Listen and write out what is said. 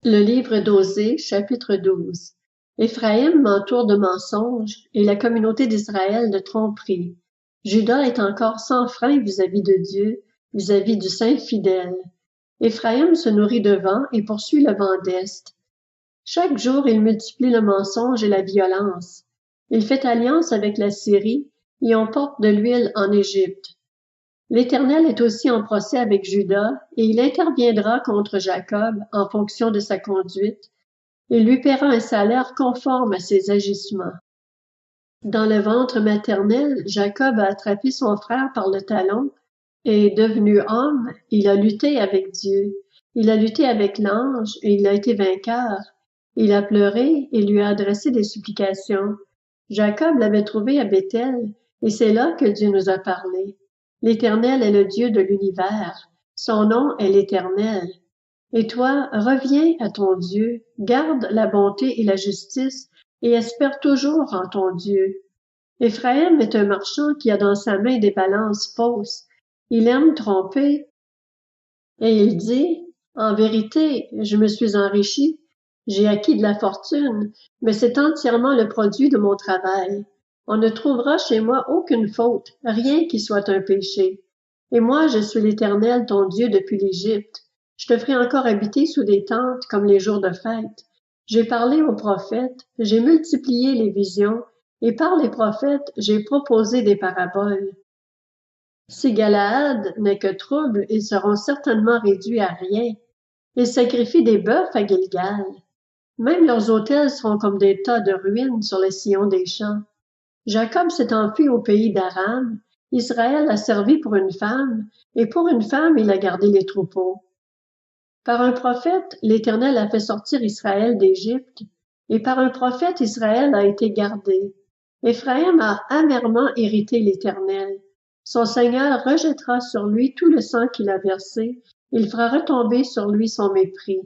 Le livre d'Osée, chapitre 12. Éphraïm m'entoure de mensonges et la communauté d'Israël de tromperies. Juda est encore sans frein vis-à-vis de Dieu, vis-à-vis du Saint fidèle. Éphraïm se nourrit de vent et poursuit le vent d'Est. Chaque jour il multiplie le mensonge et la violence. Il fait alliance avec la Syrie et on porte de l'huile en Égypte. L'Éternel est aussi en procès avec Juda, et il interviendra contre Jacob en fonction de sa conduite. Il lui paiera un salaire conforme à ses agissements. Dans le ventre maternel, Jacob a attrapé son frère par le talon, et devenu homme, il a lutté avec Dieu. Il a lutté avec l'ange, et il a été vainqueur. Il a pleuré et lui a adressé des supplications. Jacob l'avait trouvé à Béthel, et c'est là que Dieu nous a parlé. L'Éternel est le Dieu de l'univers. Son nom est l'Éternel. Et toi, reviens à ton Dieu, garde la bonté et la justice, et espère toujours en ton Dieu. Éphraïm est un marchand qui a dans sa main des balances fausses. Il aime tromper, et il dit, en vérité, je me suis enrichi, j'ai acquis de la fortune, mais c'est entièrement le produit de mon travail. On ne trouvera chez moi aucune faute, rien qui soit un péché. Et moi, je suis l'Éternel, ton Dieu, depuis l'Égypte. Je te ferai encore habiter sous des tentes comme les jours de fête. J'ai parlé aux prophètes, j'ai multiplié les visions, et par les prophètes, j'ai proposé des paraboles. Si Galaad n'est que trouble, ils seront certainement réduits à rien. Ils sacrifient des bœufs à Gilgal. Même leurs autels seront comme des tas de ruines sur les sillons des champs. Jacob s'est enfui au pays d'Aram. Israël a servi pour une femme, et pour une femme il a gardé les troupeaux. Par un prophète, l'Éternel a fait sortir Israël d'Égypte, et par un prophète Israël a été gardé. Éphraïm a amèrement irrité l'Éternel. Son Seigneur rejettera sur lui tout le sang qu'il a versé, il fera retomber sur lui son mépris.